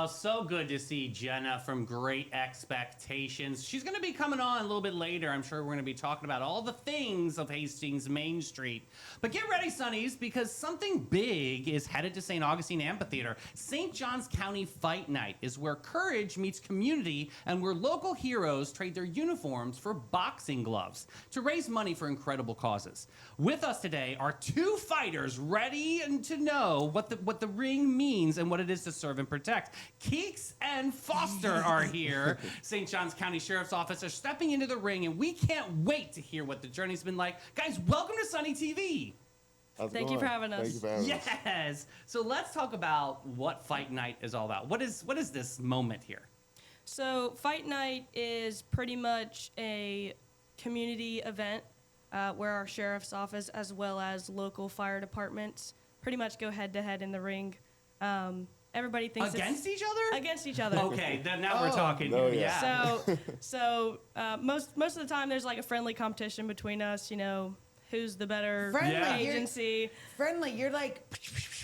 Oh, so good to see Jenna from Great Expectations. She's going to be coming on a little bit later. I'm sure we're going to be talking about all the things of Hastings Main Street. But get ready, Sonnies, because something big is headed to St. Augustine Amphitheater. St. Johns County Fight Night is where courage meets community and where local heroes trade their uniforms for boxing gloves to raise money for incredible causes. With us today are two fighters ready to know what the ring means and what it is to serve and protect. Keeks and Foster are here. St. Johns County Sheriff's Office are stepping into the ring, and we can't wait to hear what the journey's been like. Guys, welcome to Sunny TV. Thank you for having us. Thank you for having us. Yes. So let's talk about what Fight Night is all about. What is this moment here? So Fight Night is pretty much a community event where our sheriff's office as well as local fire departments pretty much go head-to-head in the ring. Everybody thinks Against each other? Against each other. Okay, then now we're talking. No, yeah. So most of the time there's like a friendly competition between us, you know, who's the better Friendly, agency. Friendly, you're like,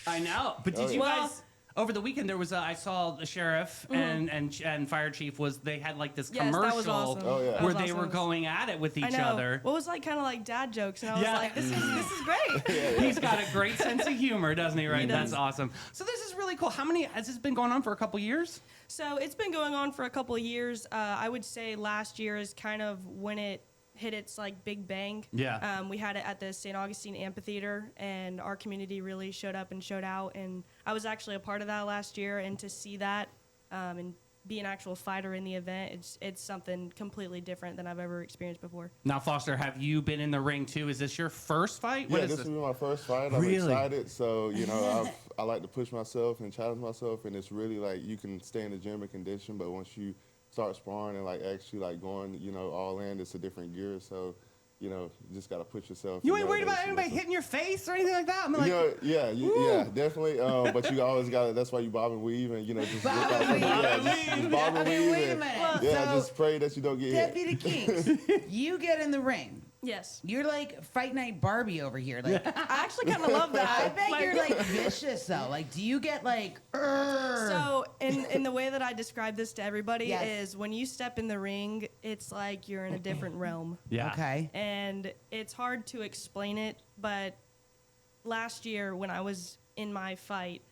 I know. But did you guys... Over the weekend, there was I saw the sheriff and fire chief they had like this commercial that was awesome. where they were going at it with each other. Well, it was like kind of like dad jokes, and I was like, this is great. He's got a great sense of humor, doesn't he? Right? He does. That's awesome. So this is really cool. Has this been going on for a couple years? So it's been going on for a couple of years. I would say last year is kind of when it hit its like big bang. Yeah. We had it at the St. Augustine Amphitheater, and our community really showed up and showed out. And I was actually a part of that last year, and to see that and be an actual fighter in the event, it's something completely different than I've ever experienced before. Now, Foster, have you been in the ring too? Is this your first fight? Yeah, this will be my first fight. I'm Really? excited. So, you know, I like to push myself and challenge myself, and it's really like you can stay in the gym and condition, but once you start sparring and like actually like going, you know, all in, it's a different gear. So, you know, you just gotta push yourself. You ain't worried about anybody hitting your face or anything like that? I'm like, yeah, definitely. But you always gotta. That's why you bob and weave, and you know, just Bob and weave. just bob and weave. Wait a minute. And, just pray that you don't get hit. Deputy Keeks, you get in the ring. Yes. You're like Fight Night Barbie over here. Like, I actually kind of love that. I bet you're like vicious though. Like, do you get like? So, in the way that I describe this to everybody Yes. is when you step in the ring, it's like you're in a different realm. yeah. Okay. And it's hard to explain it, but last year when I was in my fight,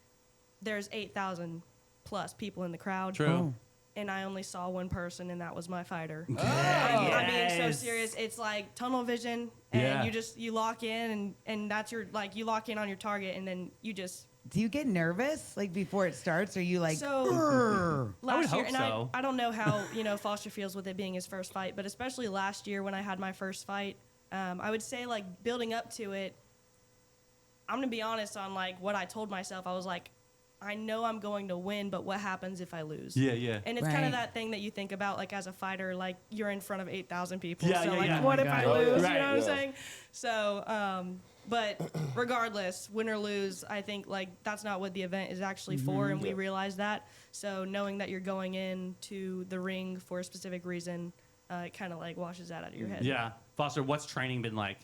there's 8,000 plus people in the crowd. True. And I only saw one person, and that was my fighter. Oh, I'm being so Yes. serious. It's like tunnel vision, and Yeah. you lock in, and that's your you lock in on your target, and then you just. Do you get nervous like before it starts? Or are you like? So "Urgh." last year, hope and so. I don't know how Foster feels with it being his first fight, but especially last year when I had my first fight, I would say like building up to it. I'm gonna be honest on like what I told myself. I was like, I know I'm going to win, but what happens if I lose? Yeah, yeah. And it's kind Right. of that thing that you think about, like as a fighter, like you're in front of 8,000 people. Yeah, so yeah, like, yeah. what Oh if my I God. lose? Right. You know what I'm Yeah. saying? So, but regardless, win or lose, I think like that's not what the event is actually for, and we realize that. So knowing that you're going into the ring for a specific reason, it kind of like washes that out of your head. Yeah. Foster, what's training been like?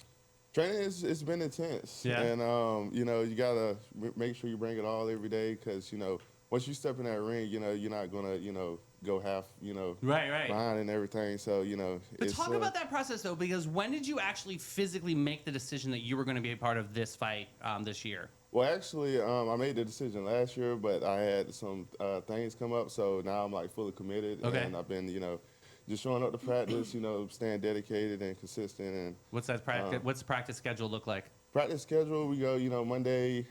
Training it's been intense. Yeah. And you know, you gotta make sure you bring it all every day, because you know, once you step in that ring, you know, you're not gonna, you know, go half, you know, Right. behind and everything. So, you know, But talk about that process, though, because when did you actually physically make the decision that you were going to be a part of this fight this year? Well, actually, I made the decision last year, but I had some things come up, so now I'm like fully committed. Okay. And I've been, you know, just showing up to practice, you know, staying dedicated and consistent. And What's that practice? What's the practice schedule look like? practice schedule, we go, you know, Monday,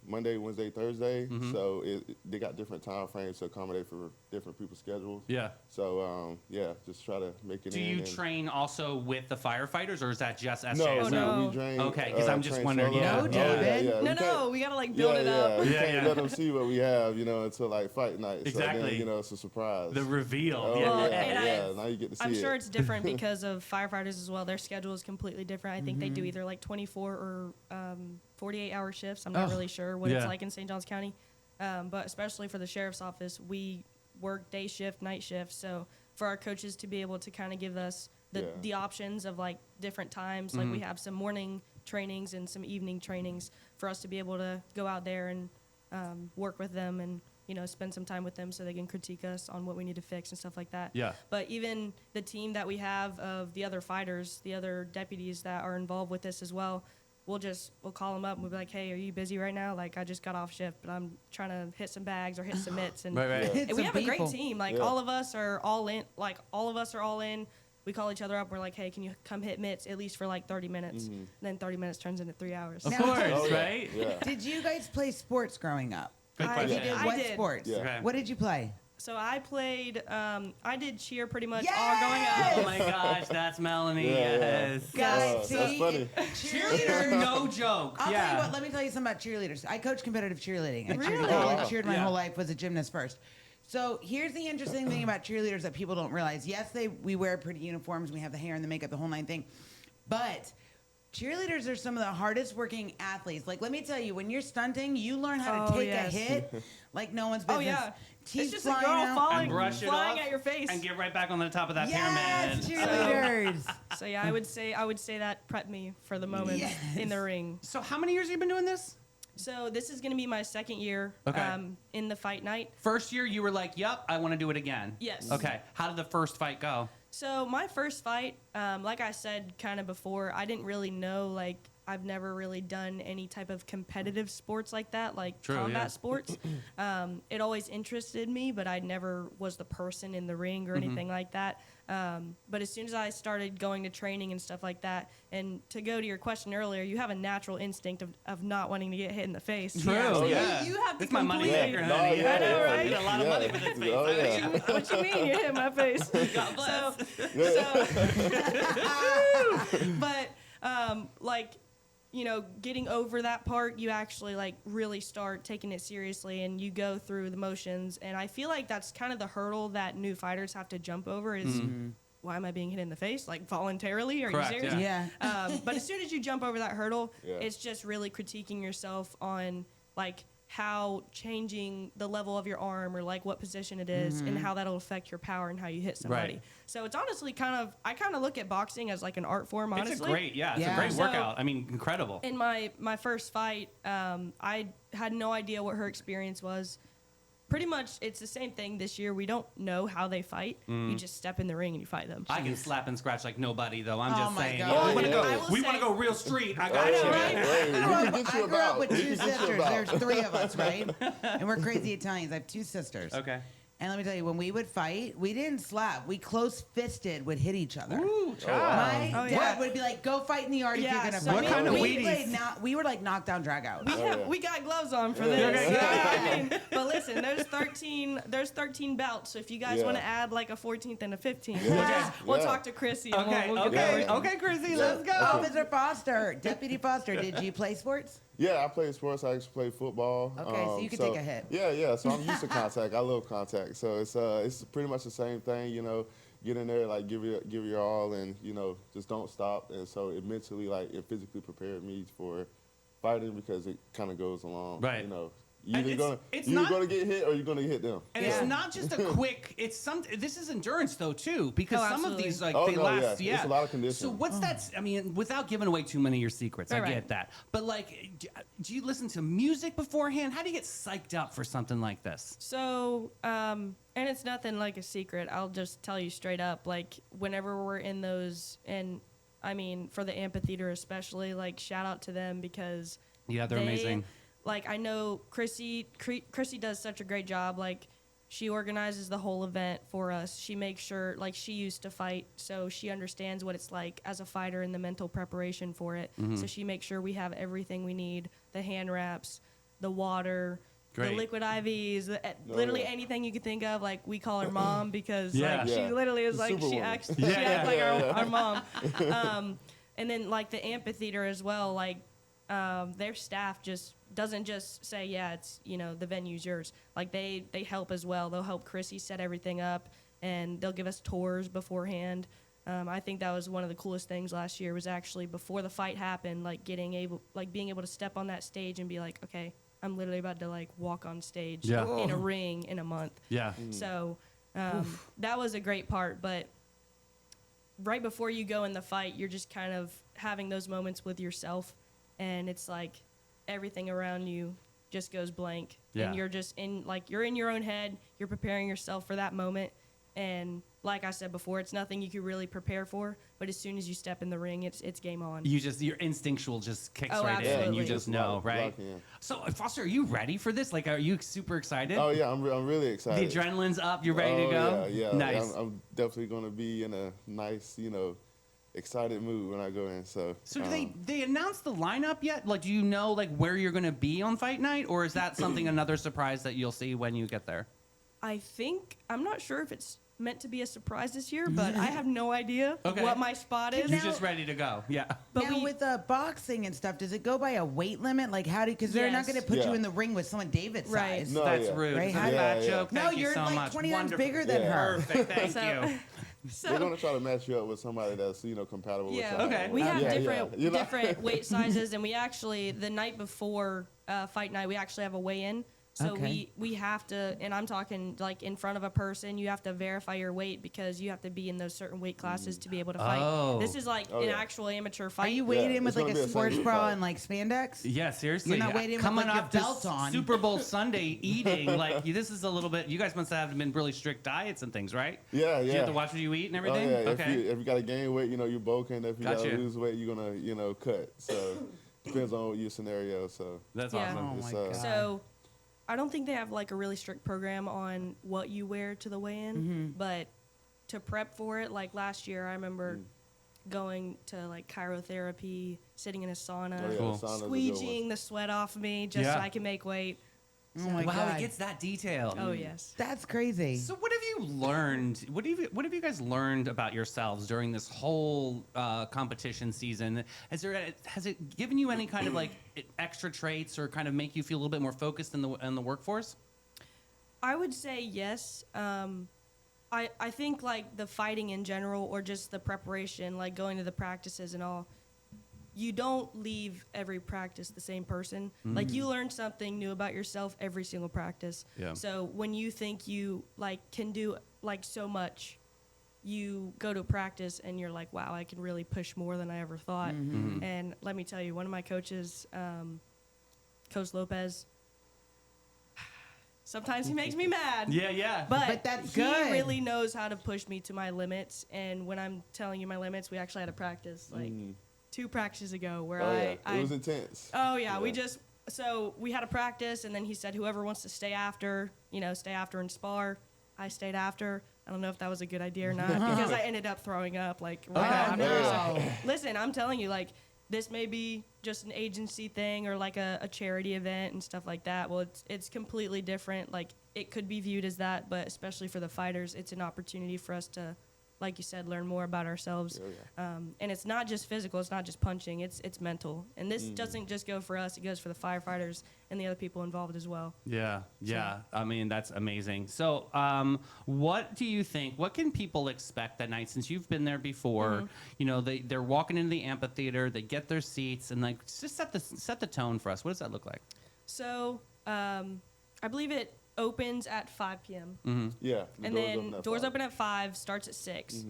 Wednesday, Thursday. So they got different time frames to accommodate for different people's schedules. Yeah. So yeah, just try to make it Do in. you and- train also with the firefighters, or is that just SJC? No, no. we train. Okay, 'cause I'm just train wondering, solo. yeah. No, David. We No, can't- we gotta like build it up. We Yeah, can't yeah. let them see what we have, you know, until like fight night. So Exactly. then, you know, it's a surprise. The reveal. Oh, yeah. Well, yeah, and now you get to see I'm it. sure it's different because of firefighters as well. Their schedule is completely different. I think they do either like 24 or 48-hour shifts. I'm not really sure what it's Yeah. like in St. Johns County. But especially for the sheriff's office, we work day shift, night shift. So for our coaches to be able to kind of give us the options of like different times, like we have some morning trainings and some evening trainings for us to be able to go out there and work with them and spend some time with them so they can critique us on what we need to fix and stuff like that. Yeah. But even the team that we have of the other fighters, the other deputies that are involved with this as well, we'll call them up and we'll be like, hey, are you busy right now? Like, I just got off shift, but I'm trying to hit some bags or hit some mitts. And, Right. and we Some have a great people. team. Like, Yeah. all of us are all in. We call each other up. We're like, hey, can you come hit mitts at least for like 30 minutes? And then 30 minutes turns into 3 hours. Of Now- course, Oh, yeah. right? Yeah. Did you guys play sports growing up? Good I question. You did I what did. sports? Yeah. Okay. What did you play? So I played, I did cheer pretty much Yes! all growing Oh up. my gosh, that's Melanie. Yeah, yeah. Yes. Guys, that's see, funny. Cheerleader, no joke. I'll yeah. tell you what. Let me tell you something about cheerleaders. I coach competitive cheerleading. I cheered, Really? Oh, wow. I cheered my Yeah. whole life. Was a gymnast first. So here's the interesting thing about cheerleaders that people don't realize. Yes, we wear pretty uniforms. We have the hair and the makeup, the whole nine thing. But cheerleaders are some of the hardest working athletes. Like, let me tell you, when you're stunting, you learn how to Oh, take yes. a hit like no one's Oh, business. yeah. Teeth It's just a flying girl out. falling, And brush it flying off at your face. and get right back on the top of that Yes, pyramid. cheerleaders. So yeah, I would say that prepped me for the moment Yes. in the ring. So how many years have you been doing this? So this is going to be my second year Okay. in the fight night. First year you were like, yep, I want to do it again. Yes. Okay. How did the first fight go? So my first fight, like I said kind of before, I didn't really know, like, I've never really done any type of competitive sports like that, like True, combat yeah. sports. It always interested me, but I never was the person in the ring or anything like that. But as soon as I started going to training and stuff like that, and to go to your question earlier, you have a natural instinct of not wanting to get hit in the face. True, So yeah. you have to It's my money completely- maker, No, honey. yeah, I know, yeah, right? I get a lot of money yeah. for this face. Oh, yeah. What you mean? You hit my face. God bless. But like, getting over that part, you actually like really start taking it seriously and you go through the motions. And I feel like that's kind of the hurdle that new fighters have to jump over is why am I being hit in the face? Like voluntarily? Are Correct, you serious? yeah. Yeah. But as soon as you jump over that hurdle, Yeah. it's just really critiquing yourself on like how changing the level of your arm or like what position it is and how that'll affect your power and how you hit somebody. Right. So it's honestly I kind of look at boxing as like an art form, honestly. It's a great, it's Yeah. a great So- workout. I mean, incredible. In my first fight, I had no idea what her experience was. Pretty much, it's the same thing this year. We don't know how they fight. You just step in the ring and you fight them. I can slap and scratch like nobody, though. I'm Oh just my saying. God. you know, Oh, we wanna yeah. go- I will we say- want to go real street. I got I know, you. right? Hey, we can get you I grew up about. with We two can get you sisters. about. There's three of us, right? And we're crazy Italians. I have two sisters. Okay. And let me tell you, when we would fight, we didn't slap. We close fisted would hit each other. Ooh, child. My Oh, dad yeah. would be like, "Go fight in the yard if Yeah, you're gonna so fight." What kind of we Wheaties? we were like knockdown dragouts. We got gloves on for Yeah. this. Okay, You know good. what I mean? But listen, there's 13 belts. So if you guys Yeah. want to add like a 14th and a 15th, Yeah. we'll Yeah. talk to Chrissy. And Okay, we'll get okay, that working. okay, Chrissy, let's go. Officer Foster, Deputy Foster, did you play sports? Yeah, I played sports. I actually played football. Okay, so you can take a hit. Yeah. So I'm used to contact. I love contact. So it's pretty much the same thing. Get in there, like give your all, and just don't stop. And so it mentally, it physically prepared me for fighting because it kind of goes along. Right. You're And either it's gonna not- gonna get hit or you're gonna hit them. And Yeah. it's not just a quick. This is endurance though too, because Oh, some of absolutely. these they Oh, no, last. yeah. It's a lot of conditioning. So what's that? I mean, without giving away too many of your secrets, I Right, get right. that. But do you listen to music beforehand? How do you get psyched up for something like this? So, and it's nothing like a secret. I'll just tell you straight up. Like, whenever we're in those, and I mean, for the amphitheater especially, like, shout out to them because Yeah, they're amazing. Like, I know Chrissy does such a great job. Like, she organizes the whole event for us. She makes sure, like, she used to fight, so she understands what it's like as a fighter and the mental preparation for it. Mm-hmm. So she makes sure we have everything we need, the hand wraps, the water, Great. the liquid IVs, literally yeah. anything you could think of. Like, we call her mom because Yeah. like she Yeah. literally is like she Superwoman. acts, Yeah, she acts like yeah. our mom. And then like the amphitheater as well, like their staff doesn't just say, yeah, it's, the venue's yours. Like they help as well. They'll help Chrissy set everything up and they'll give us tours beforehand. I think that was one of the coolest things last year was actually before the fight happened, like being able to step on that stage and be like, okay, I'm literally about to like walk on stage Yeah. in a ring in a month. Yeah. So that was a great part. But right before you go in the fight, you're just kind of having those moments with yourself. And it's like everything around you just goes blank. Yeah. And you're just you're in your own head. You're preparing yourself for that moment. And like I said before, it's nothing you could really prepare for. But as soon as you step in the ring, it's game on. Your instinctual just kicks Oh, right in, and you absolutely. just know, right? lock in. So, Foster, are you ready for this? Like, are you super excited? Oh yeah, I'm really The excited. adrenaline's up. You're ready to Oh, go. Yeah, yeah. Nice. I'm definitely gonna be in a nice, excited mood when I go in. So So do they announce the lineup yet? Like, do you know like where you're going to be on fight night, or is that something another surprise that you'll see when you get there? I'm not sure if it's meant to be a surprise this year, but I have no idea Okay. what my spot is. You're just ready to go. Yeah. But now with boxing and stuff, does it go by a weight limit? Like how do? Because they're not Yes. going to put you Yeah. in the ring with someone David's Right. size. No, That's yeah. rude. Right, It's a how- bad Yeah, joke. yeah. No, Thank you you're so like much. 20 times Wonderful. bigger than Yeah. her. Perfect. Thank So- you. They're gonna try to match you up with somebody that's compatible with Yeah. y'all. Okay. We have Yeah, different yeah. different weight sizes, and we actually the night before fight night we actually have a weigh-in. So Okay. we have to, and I'm talking like in front of a person, you have to verify your weight because you have to be in those certain weight classes to be able to fight. Oh. This is like Oh, an yeah. actual amateur Are fight. you weighed Yeah, in with it's like gonna a be a sports sanctioned bra fight. and like spandex? Yeah, seriously. You're not waiting with, coming like, your off this belt on. Super Bowl Sunday eating. Like, this is a little bit. You guys must have been really strict diets and things, right? Yeah, Do you yeah. have to watch what you eat and Oh everything? yeah. Okay. If you got to gain weight, you bulking. If you got Gotcha. to lose weight, you're gonna cut. So depends on your scenario. So That's Yeah. awesome. Oh my It's, god. So I don't think they have like a really strict program on what you wear to the weigh-in, but to prep for it, like last year, I remember going to like chirotherapy, sitting in a sauna, Oh, yeah, Cool. sauna's a good one. squeegeeing the sweat off me just so Yeah. I can make weight. Oh my wow, god. it gets that detailed. Oh yes. That's crazy. So what have you learned? What have you guys learned about yourselves during this whole competition season? Has it given you any kind of like extra traits or kind of make you feel a little bit more focused in the workforce? I would say yes. I think like the fighting in general or just the preparation, like going to the practices and all, you don't leave every practice the same person. Like you learn something new about yourself every single practice. Yeah. So when you think you like can do like so much, you go to practice and you're like, wow, I can really push more than I ever thought. And let me tell you, one of my coaches, Coach Lopez, sometimes he makes me mad. Yeah. But that's he good. really knows how to push me to my limits. And when I'm telling you my limits, we actually had a practice like 2 practices ago where Oh yeah, I it was intense. oh yeah, we had a practice and then he said whoever wants to stay after, stay after and spar. I stayed after. I don't know if that was a good idea or not because I ended up throwing up like right after. no. Listen, I'm telling you, like, this may be just an agency thing or like a charity event and stuff like that. Well, it's completely different. Like, it could be viewed as that, but especially for the fighters, it's an opportunity for us to, like you said, learn more about ourselves. Oh, And it's not just physical, it's not just punching, it's mental. And this doesn't just go for us, it goes for the firefighters and the other people involved as well. Yeah. I mean, that's amazing. So, what do you think? What can people expect that night? Since you've been there before, they're walking into the amphitheater, they get their seats, and like just set the tone for us. What does that look like? So, I believe it opens at 5 p.m. Yeah. The And then doors 5. open at 5, starts at 6.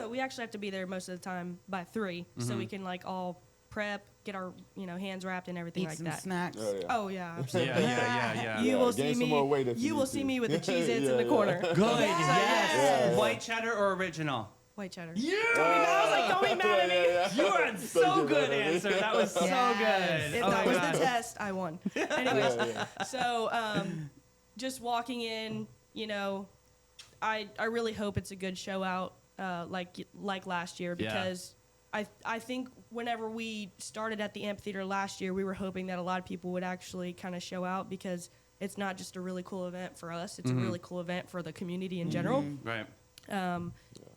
We actually have to be there most of the time by 3, so we can like all prep, get our hands wrapped and everything Eat like some that. snacks. Oh yeah. Oh yeah, absolutely. Yeah. You Yeah, will gain see some me. more weight if you You will need see to. me with the Cheez-Its in Yeah, the yeah. corner. Good. Yes. Yes. White cheddar or original? White cheddar. Yeah. I was like, don't be mad at me. You are so good answer. That was so Yes. good. If Oh that my was God. the test, I won. Anyways, Yeah. so just walking in, I really hope it's a good show out, like last year, Yeah. because I think whenever we started at the amphitheater last year, we were hoping that a lot of people would actually kind of show out because it's not just a really cool event for us; it's a really cool event for the community in general. Right.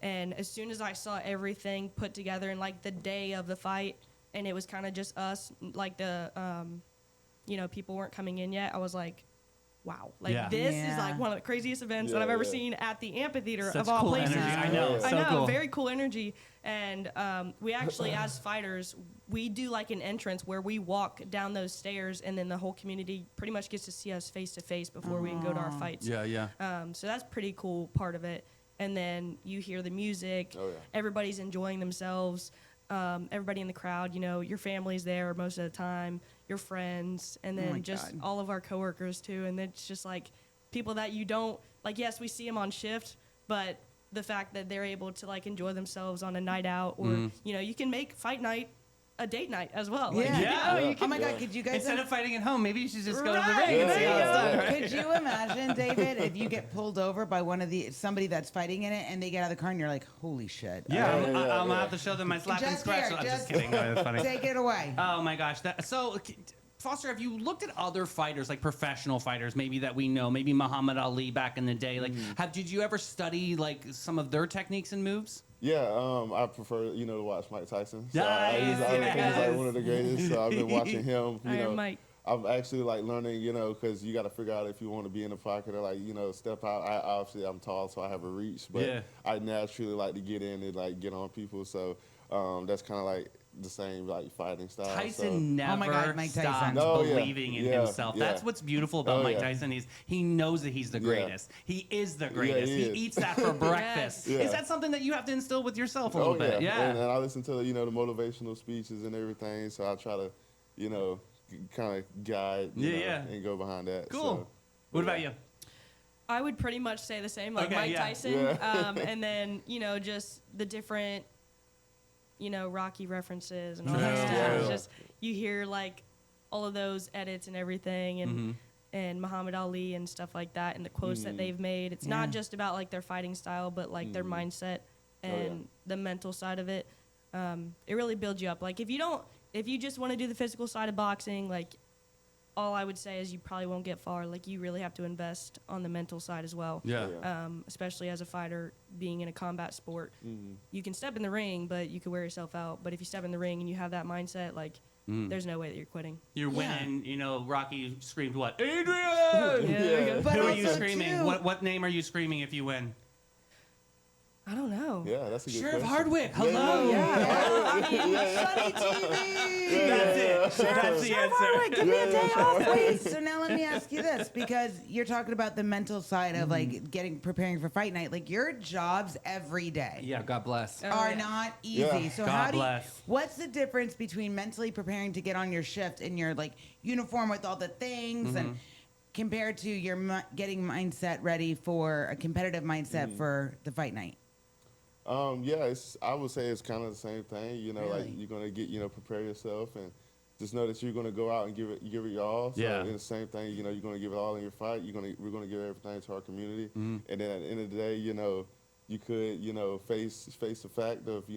And as soon as I saw everything put together and like the day of the fight, and it was kind of just us, like the, people weren't coming in yet, I was like, wow, like Yeah. this is Yeah. like one of the craziest events that Yeah, I've ever yeah. seen at the amphitheater Such of all cool places. energy. I know. Yeah. I So know, cool. very cool energy. And we actually, as fighters, we do like an entrance where we walk down those stairs, and then the whole community pretty much gets to see us face to face before we can go to our fights. Yeah. So that's pretty cool part of it. And then you hear the music. Oh, yeah. Everybody's enjoying themselves. everybody in the crowd, you know, your family's there most of the time, your friends, and Oh my then just God. all of our coworkers too. And it's just like people that you don't like. Yes, we see them on shift, but the fact that they're able to like enjoy themselves on a night out, or you know, you can make fight night a date night as well. Like, Yeah. Yeah. you Oh can, my God, could you guys Instead of fighting at home, maybe you should just go to the Right, ring and see there how you it's go. done. Right? Could you imagine, David, if you get pulled over by somebody that's fighting in it, and they get out of the car and you're like, holy shit. Yeah, I'm, Yeah, I'm yeah. out to show them my slap and Just scratch. here, I'm just just- kidding. That's funny. Take it away. Oh my gosh. Foster, have you looked at other fighters, like professional fighters, maybe that we know, maybe Muhammad Ali back in the day? Like, did you ever study like some of their techniques and moves? Yeah, I prefer, to watch Mike Tyson. So Nice, I think he's yes. like one of the greatest. So I've been watching him. Iron Mike. I'm actually like learning, because you got to figure out if you want to be in the pocket or like, step out. I'm tall, so I have a reach, but Yeah. I naturally like to get in and like get on people. So that's kind of like the same like fighting style. Tyson never Oh my God, Mike Tyson. stopped Oh, yeah. believing in Yeah, himself. yeah. That's what's beautiful about Oh, Mike yeah. Tyson. He knows that he's the Yeah. greatest. He is the greatest. he he is. eats that for breakfast. Yeah. Is that something that you have to instill with yourself a So, little bit? Yeah. And I listen to the motivational speeches and everything. So I try to, kind of guide, and go behind that. Cool. So, What about you? I would pretty much say the same, like Okay, Mike yeah. Tyson, Yeah. and then just the different, Rocky references and all that True. stuff. It's True. just you hear like all of those edits and everything, and Muhammad Ali and stuff like that, and the quotes that they've made. It's not Yeah. just about like their fighting style, but like their mindset and the mental side of it. It really builds you up. Like if you just want to do the physical side of boxing, like all I would say is you probably won't get far. Like you really have to invest on the mental side as well. Yeah. Especially as a fighter being in a combat sport. You can step in the ring, but you could wear yourself out. But if you step in the ring and you have that mindset, like there's no way that you're quitting. You're Yeah. winning. Rocky screamed what? Adrian! Yeah, there you go. But Who are you also, screaming? too- What name are you screaming if you win? I don't know. Yeah, that's a good Sheriff question. Hardwick. Hello. Sunny TV. That's it. That's the Sheriff answer. Hardwick, give me a day off, please. So now let me ask you this, because you're talking about the mental side of like preparing for fight night. Like your jobs every day Yeah, God bless. Oh, are yeah. not easy. Yeah. So God how do you, bless. what's the difference between mentally preparing to get on your shift in your like uniform with all the things and compared to your getting mindset ready for a competitive mindset for the fight night? Yeah, I would say it's kind of the same thing. Like Really? you're gonna get, prepare yourself and just know that you're gonna go out and give it your all. So Yeah. it's the same thing. You're gonna give it all in your fight. We're gonna give everything to our community. And then at the end of the day, you could, face the fact of,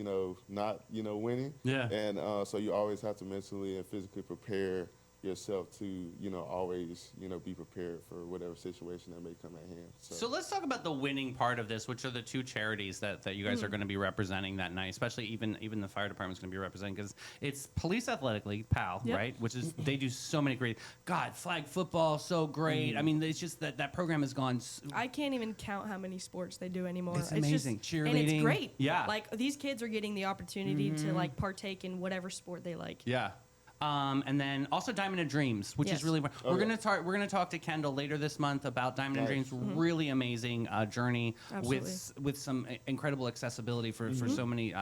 not, winning. Yeah. And so you always have to mentally and physically prepare yourself to, always, be prepared for whatever situation that may come at hand. So let's talk about the winning part of this, which are the two charities that you guys are going to be representing that night, especially even the fire department's going to be representing, because it's Police Athletic League, PAL, Yep. right? Which is, they do so many great, God, flag football, so great. I mean, it's just that program has gone. I can't even count how many sports they do anymore. It's just, amazing. and Cheerleading. it's great. Yeah. Like these kids are getting the opportunity to like partake in whatever sport they like. Yeah. And then also Diamond and Dreams, which Yes. is really Oh, we're yeah. gonna talk to Kendall later this month about Diamond and Nice. Dreams. Really amazing journey Absolutely. with some incredible accessibility for so many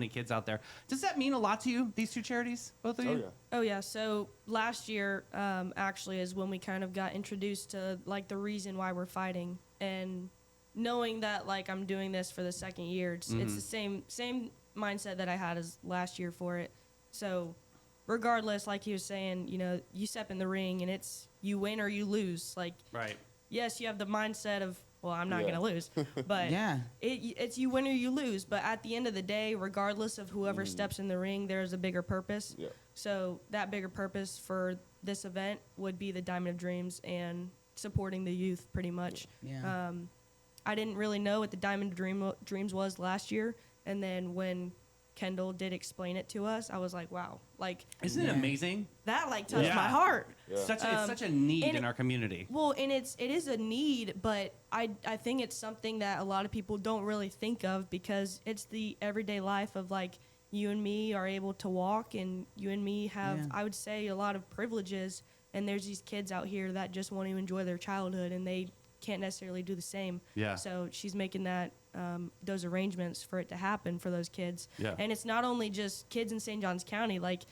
kids out there. Does that mean a lot to you? These two charities, both of you? Oh, yeah. Oh yeah. So last year, actually, is when we kind of got introduced to like the reason why we're fighting, and knowing that like I'm doing this for the second year, it's the same mindset that I had as last year for it. So regardless, like he was saying, you step in the ring and it's you win or you lose. Like Right. yes, you have the mindset of, well, I'm not Yeah. gonna lose, but Yeah. it's you win or you lose. But at the end of the day, regardless of whoever steps in the ring, there's a bigger purpose. Yeah. So that bigger purpose for this event would be the Diamond of Dreams and supporting the youth, pretty much. Yeah. I didn't really know what the Diamond of Dreams was last year, and then when Kendall did explain it to us, I was like, wow, like Isn't it amazing? that like touched Yeah. my heart. Yeah. It's such a need and in our community. Well, and it is a need, but I think it's something that a lot of people don't really think of, because it's the everyday life of like you and me are able to walk, and you and me have, Yeah. I would say, a lot of privileges, and there's these kids out here that just want to enjoy their childhood, and they can't necessarily do the same. Yeah. So she's making that those arrangements for it to happen for those kids. Yeah. And it's not only just kids in St. Johns County. Like,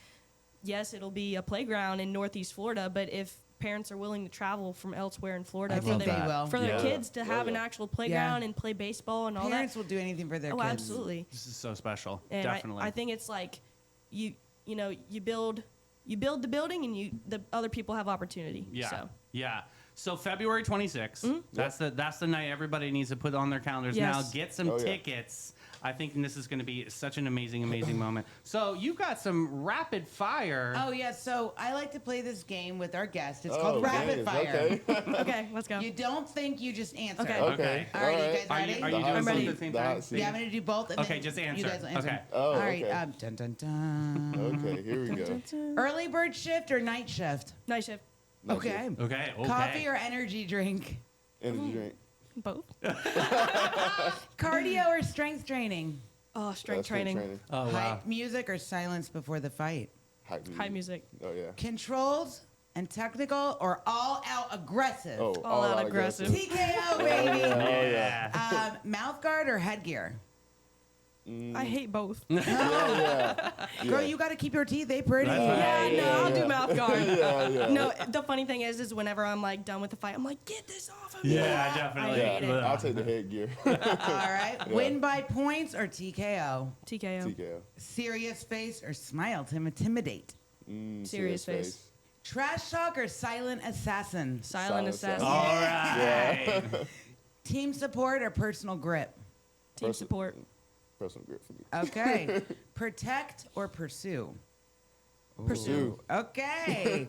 yes, it'll be a playground in Northeast Florida, but if parents are willing to travel from elsewhere in Florida I for think their, they will. for their Yeah. kids to have an yeah. actual playground and play baseball and all Parents that. will do anything for their Oh, kids. absolutely. This is so special. And Definitely. I think it's like you build the building and the other people have opportunity. Yeah. So. Yeah. So February 26th. That's the night everybody needs to put on their calendars now. Yes. Get some Oh, yeah. tickets. I think this is going to be such an amazing moment. So you've got some rapid fire. Oh, yeah. So I like to play this game with our guest. It's Oh, called Rapid games, Fire. Okay. Okay, let's go. You don't think, you just answer. Okay. Okay. All right, you guys Are ready? you, are you The doing hot something ready. at the same The time? hot seat. Yeah, I'm going to do both. And Okay, then just You answer. guys will answer. Okay. Oh, All right. okay. Dun, dun, dun. Okay, here we go. Early bird shift or night shift? Night shift. Night Okay. shift. Okay. Coffee or energy drink? Energy drink. Both. Cardio or strength training? Oh, strength training. Oh, wow. Hype music or silence before the fight? Hype music. High music. Oh, yeah. Controlled and technical or all out aggressive? Oh, All out aggressive. TKO, baby. Oh, yeah. Mouth guard or headgear? I hate both. Yeah. Girl, you got to keep your teeth. They pretty. That's Yeah, right. no, I'll do mouth guard. Yeah, yeah. No, the funny thing is whenever I'm like done with the fight, I'm like, get this off of me. Yeah, definitely. I hate it. I'll take the headgear. All right. Win by points or TKO? TKO. TKO. Serious face or smile to intimidate? Serious face. Trash talk or silent assassin? Silent Silent assassin. All right. Team support or personal grip? Team support. Personal grip for me. Okay. Protect or pursue? Pursue. Okay.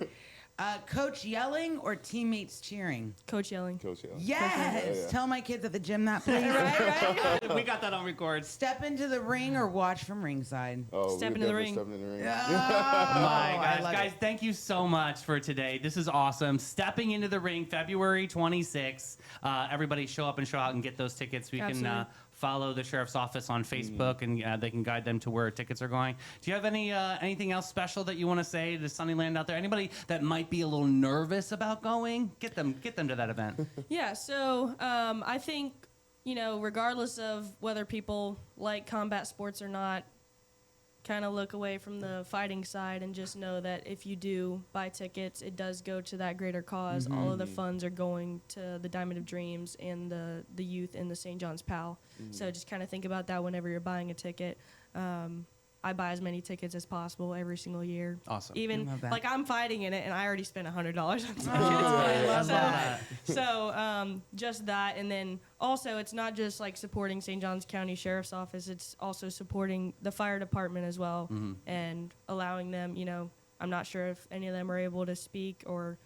Coach yelling or teammates cheering? Coach yelling. Coach Hill. Yes. Oh, yeah. Tell my kids at the gym that, please. Right? We got that on record. Step into the ring or watch from ringside? Oh, Step we into the definitely ring. stepping in the ring. My I gosh, love guys, it. thank you so much for today. This is awesome. Stepping into the ring, February 26th. Everybody show up and show out and get those tickets. We can Absolutely. follow the sheriff's office on Facebook, and they can guide them to where tickets are going. Do you have anything else special that you want to say to Sunnyland out there? Anybody that might be a little nervous about going, get them to that event. Yeah, so I think, regardless of whether people like combat sports or not, kind of look away from the fighting side and just know that if you do buy tickets, it does go to that greater cause. All of the funds are going to the Diamond of Dreams and the youth in the St. John's PAL. So just kind of think about that whenever you're buying a ticket. I buy as many tickets as possible every single year. Awesome. Even I love that. like I'm fighting in it, and I already spent $100 on tickets. I love So- that. So just that, and then also it's not just like supporting St. Johns County Sheriff's Office. It's also supporting the fire department as well, and allowing them. I'm not sure if any of them are able to speak or,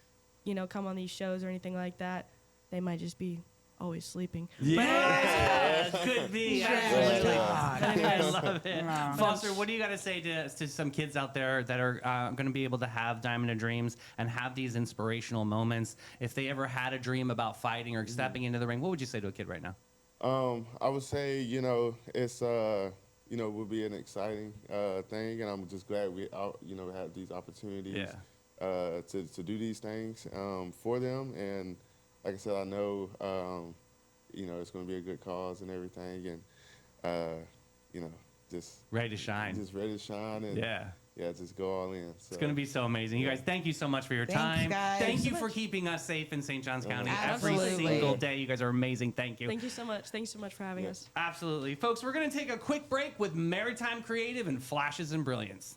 come on these shows or anything like that. They might just be always sleeping. Yeah, could be. Absolutely. I love it. Wow. Foster, what do you got to say to some kids out there that are going to be able to have Diamond of Dreams and have these inspirational moments? If they ever had a dream about fighting or stepping into the ring, what would you say to a kid right now? I would say, it's, would be an exciting thing, and I'm just glad we, have these opportunities to do these things for them. And like I said, I know, it's going to be a good cause and everything, and, just Ready to shine. just ready to shine and just go all in. So. It's going to be so amazing. You guys, thank you so much for your Thanks, time. guys. Thank Thanks you so for much. keeping us safe in St. Johns County Absolutely. every single day. You guys are amazing. Thank you. Thank you so much. Thanks so much for having us. Absolutely. Folks, we're going to take a quick break with Maritime Creative and Flashes and Brilliance.